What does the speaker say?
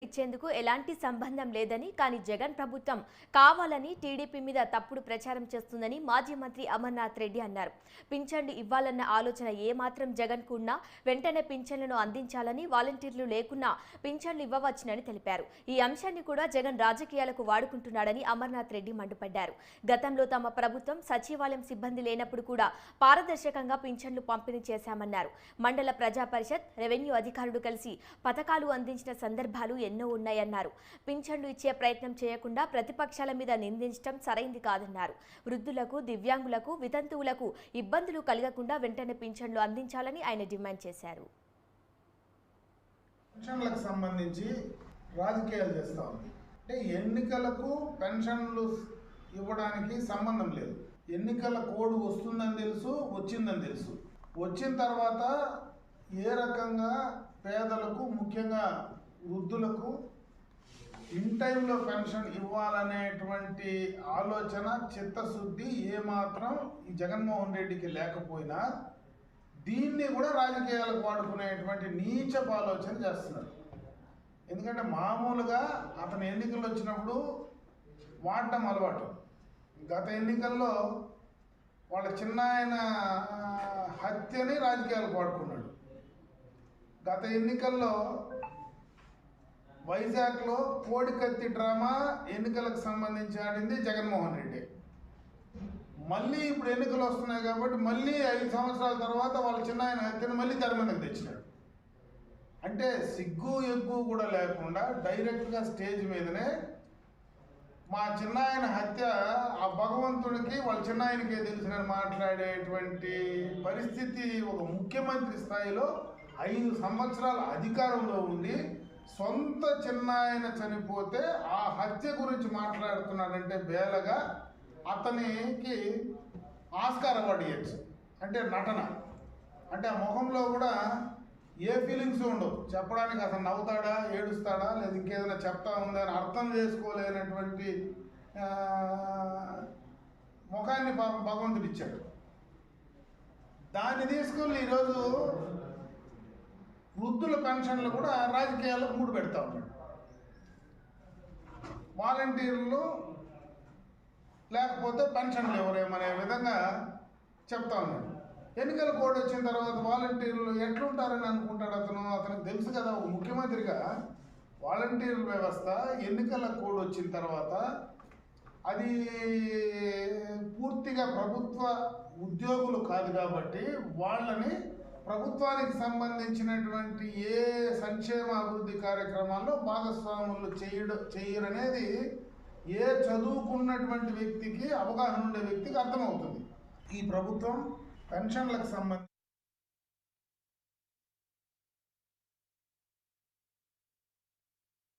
ఇచ్చేందుకు ఎలాంటి సంబంధం లేదని, కానీ జగన్ ప్రభుత్వం కావాలని టీడీపీ మీద తప్పుడు ప్రచారం చేస్తుందని మాజీ మంత్రి అమర్నాథ్ రెడ్డి అన్నారు. పింఛన్లు ఇవ్వాలన్న ఆలోచన ఏమాత్రం జగన్కు ఉన్నా వెంటనే పింఛన్లను అందించాలని, వాలంటీర్లు లేకున్నా పింఛన్లు ఇవ్వవచ్చునని తెలిపారు. ఈ అంశాన్ని కూడా జగన్ రాజకీయాలకు వాడుకుంటున్నాడని అమర్నాథ్ రెడ్డి మండిపడ్డారు. గతంలో తమ ప్రభుత్వం సచివాలయం సిబ్బంది లేనప్పుడు కూడా పారదర్శకంగా పింఛన్లు పంపిణీ చేశామన్నారు. మండల ప్రజా పరిషత్, రెవెన్యూ అధికారులు కలిసి పథకాలు అందించిన సందర్భాలు ఎన్నో ఉన్నాయన్నారు. పింఛన్లు ఇచ్చే ప్రయత్నం చేయకుండా ప్రతిపక్షాల మీద నిందించడం సరైంది కాదన్నారు. వృద్ధులకు, దివ్యాంగులకు, వితంతువులకు ఇబ్బందులు కలగకుండా వెంటనే పింఛన్లు అందించాలని ఆయన డిమాండ్ చేశారు. పెన్షన్లకు సంబంధించి రాజకీయాలు చేస్తూ ఉంది. అంటే ఎన్నికలకు పెన్షన్లు ఇవ్వడానికి సంబంధం లేదు. ఎన్నికల కోడ్ వస్తుందని తెలుసు, వచ్చిందని తెలుసు. వచ్చిన తర్వాత ఏ రకంగా పేదలకు, ముఖ్యంగా వృద్ధులకు ఇన్ టైంలో పెన్షన్ ఇవ్వాలనేటువంటి ఆలోచన, చిత్తశుద్ధి ఏమాత్రం ఈ జగన్మోహన్ రెడ్డికి లేకపోయినా దీన్ని కూడా రాజకీయాలకు వాడుకునేటువంటి నీచపు ఆలోచన చేస్తున్నారు. ఎందుకంటే మామూలుగా అతను ఎన్నికలు వచ్చినప్పుడు వాడటం అలవాటు. గత ఎన్నికల్లో వాళ్ళ చిన్నాయన హత్యని రాజకీయాలకు వాడుకున్నాడు. గత ఎన్నికల్లో వైజాగ్లో కోడికత్తి డ్రామా ఎన్నికలకు సంబంధించి ఆడింది జగన్మోహన్ రెడ్డి. మళ్ళీ ఇప్పుడు ఎన్నికలు వస్తున్నాయి కాబట్టి మళ్ళీ 5 సంవత్సరాల తర్వాత వాళ్ళ చిన్నాయన హత్యను మళ్ళీ తెర మీదకి తెచ్చినాడు. అంటే సిగ్గు ఎగ్గు కూడా లేకుండా డైరెక్ట్గా స్టేజ్ మీదనే మా చిన్నాయన హత్య ఆ భగవంతుడికి వాళ్ళ చిన్నాయనకే తెలిసిన మాట్లాడేటువంటి పరిస్థితి ఒక ముఖ్యమంత్రి స్థాయిలో 5 సంవత్సరాల అధికారంలో ఉండి సొంత చిన్నాయన చనిపోతే ఆ హత్య గురించి మాట్లాడుతున్నాడంటే బేలగా అతనికి ఆస్కార్ అవార్డు ఇవ్వచ్చు. అంటే నటన, అంటే ఆ ముఖంలో కూడా ఏ ఫీలింగ్స్ ఉండవు. చెప్పడానికి అసలు నవ్వుతాడా, ఏడుస్తాడా, లేదా ఇంకేదైనా చెప్తా ఉందా అని అర్థం చేసుకోలేనటువంటి ముఖాన్ని భగవంతుడు ఇచ్చాడు. దాన్ని తీసుకొని ఈరోజు వృద్ధుల పెన్షన్లు కూడా రాజకీయాలకు మూడు పెడతా ఉన్నాడు. వాలంటీర్లు లేకపోతే పెన్షన్లు ఎవరేమనే విధంగా చెప్తా ఉన్నాడు. ఎన్నికల కోడ్ వచ్చిన తర్వాత వాలంటీర్లు ఎట్లుంటారని అనుకుంటాడు అతనికి తెలుసు కదా. ఒక ముఖ్యమంత్రిగా వాలంటీర్ల వ్యవస్థ ఎన్నికల కోడ్ వచ్చిన తర్వాత అది పూర్తిగా ప్రభుత్వ ఉద్యోగులు కాదు కాబట్టి వాళ్ళని ప్రభుత్వానికి సంబంధించినటువంటి ఏ సంక్షేమ అభివృద్ధి కార్యక్రమాల్లో భాగస్వాములు చేయరనేది ఏ చదువుకున్నటువంటి వ్యక్తికి, అవగాహన ఉండే వ్యక్తికి అర్థమవుతుంది. ఈ ప్రభుత్వం పెన్షన్లకు సంబంధించి